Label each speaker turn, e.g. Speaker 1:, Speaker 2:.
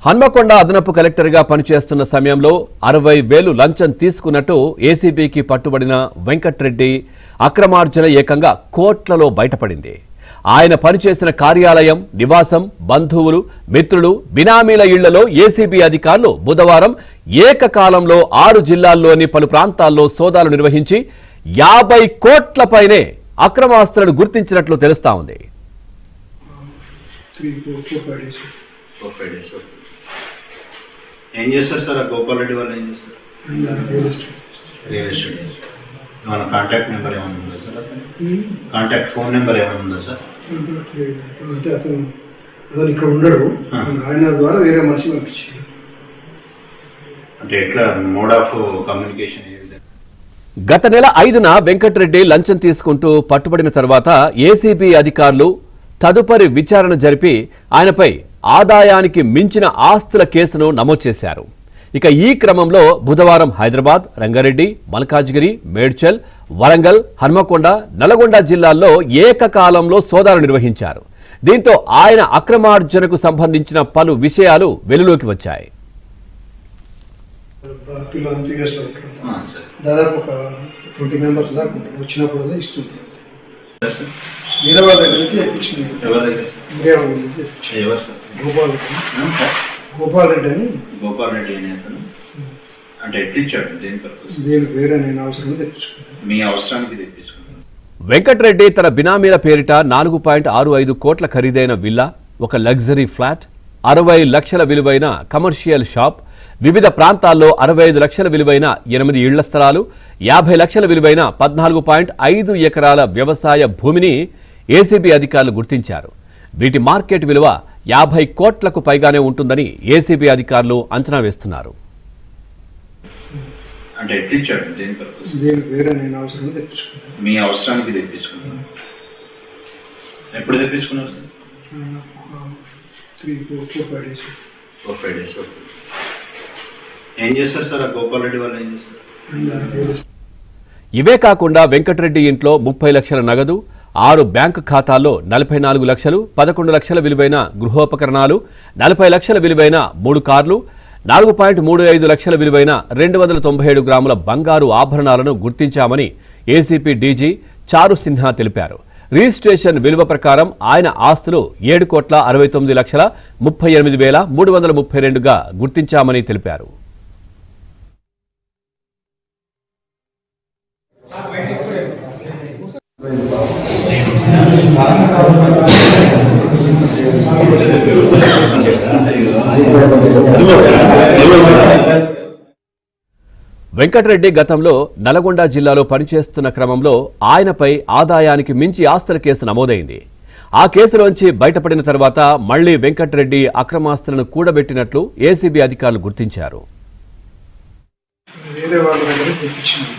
Speaker 1: హన్మకొండ అదనపు కలెక్టర్గా పనిచేస్తున్న సమయంలో 60,000 లంచం తీసుకున్నట్టు ఏసీబీకి పట్టుబడిన వెంకట్రెడ్డి అక్రమార్జన ఏకంగా కోట్లలో బయటపడింది. ఆయన పనిచేసిన కార్యాలయం, నివాసం, బంధువులు, మిత్రులు, బినామీల ఇళ్లలో ఏసీబీ అధికారులు బుధవారం ఏకకాలంలో 6 జిల్లాల్లోని పలు ప్రాంతాల్లో సోదాలు నిర్వహించి 50 కోట్లపైనే అక్రమాస్తులను గుర్తించినట్లు తెలుస్తా ఉంది.
Speaker 2: ఏం చేస్తారు సార్? గోపాల్ రెడ్డి వాళ్ళు ఏం చేస్తారు? Real estate. ఏమైనా కాంటాక్ట్ నెంబర్ ఏమైనా ఉందా సార్? కాంటాక్ట్ ఫోన్ నెంబర్ ఏమైనా ఉందా సార్?
Speaker 3: అంటే అతను ఇక్కడ ఉండడు, ఆయన ద్వారా వేరే మనిషి పంపించారు.
Speaker 2: అంటే ఎట్లా మోడ్ ఆఫ్ కమ్యూనికేషన్?
Speaker 1: గత నెల 5న వెంకట్రెడ్డి లంచం తీసుకుంటూ పట్టుబడిన తర్వాత ఏసీబీ అధికారులు తదుపరి విచారణ జరిపి ఆయనపై ఆదాయానికి మించిన ఆస్తుల కేసును నమోదు చేశారు. ఇక ఈ క్రమంలో బుధవారం హైదరాబాద్, రంగారెడ్డి, మల్కాజ్గిరి, మేడ్చల్, వరంగల్, హన్మకొండ, నల్గొండ జిల్లాల్లో ఏకకాలంలో సోదాలు నిర్వహించారు. దీంతో ఆయన అక్రమార్జనకు సంబంధించిన పలు విషయాలు వెలుగులోకి వచ్చాయి.
Speaker 3: దాదాపు ఒక 20 మెంబర్స్ దాకా వచ్చినప్పుడు ఇస్తుంటారు. గోపాల్ రెడ్డి అని.
Speaker 2: గోపాల్ రెడ్డి అని అతను అంటే ఎట్లిచ్చాడు? దేని పర్పస్?
Speaker 3: వేరే నేను అవసరం తెప్పించుకున్నాను.
Speaker 2: మీ అవసరానికి తెప్పించుకున్నాను.
Speaker 1: వెంకట్రెడ్డి తన బినామీల పేరిట 4.65 కోట్ల ఖరీదైన విల్లా, ఒక లగ్జరీ ఫ్లాట్, 60 లక్షల విలువైన కమర్షియల్ షాప్, వివిధ ప్రాంతాల్లో 65 లక్షల విలువైన 8 ఇళ్ల స్థలాలు, 50 లక్షల విలువైన 14.5 ఎకరాల వ్యవసాయ భూమిని ఏసీబీ అధికారులు గుర్తించారు. వీటి మార్కెట్ విలువ 50 కోట్లకు పైగానే ఉంటుందని ఏసీబీ అధికారులు అంచనా వేస్తున్నారు.
Speaker 2: అంటే ఎట్లిచ్చాడు? దేని పర్పస్?
Speaker 3: వేరే నేను అవసరం తెప్పించుకున్నాను.
Speaker 2: మీ అవసరానికి తెప్పించుకున్నాను. ఎప్పుడు తెప్పించుకున్నారు సార్?
Speaker 3: 3-4-5 days.
Speaker 2: 4-5 days. ఏం చేస్తారు సార్? గోపాల్ రెడ్డి వాళ్ళు ఏం చేస్తారు?
Speaker 1: ఇవే కాకుండా వెంకట్రెడ్డి ఇంట్లో 30 లక్షల నగదు, 6 బ్యాంకు ఖాతాల్లో 44 లక్షలు, 11 లక్షల విలువైన గృహోపకరణాలు, 40 లక్షల విలువైన 3 కార్లు, 4.35 లక్షల విలువైన 297 గ్రాముల బంగారు ఆభరణాలను గుర్తించామని ఏసీపీ డీజీ చారు సిన్హా తెలిపారు. రిజిస్ట్రేషన్ విలువ ప్రకారం ఆయన ఆస్తులు 7,69,38,332గా గుర్తించామని తెలిపారు. వెంకట్రెడ్డి గతంలో నల్గొండ జిల్లాలో పనిచేస్తున్న క్రమంలో ఆయనపై ఆదాయానికి మించి ఆస్తుల కేసు నమోదైంది. ఆ కేసులోంచి బయటపడిన తర్వాత మళ్లీ వెంకట్రెడ్డి అక్రమాస్తులను కూడబెట్టినట్లు ఏసీబీ అధికారులు గుర్తించారు.
Speaker 3: వేరే వాళ్ళ దగ్గర తెప్పించింది.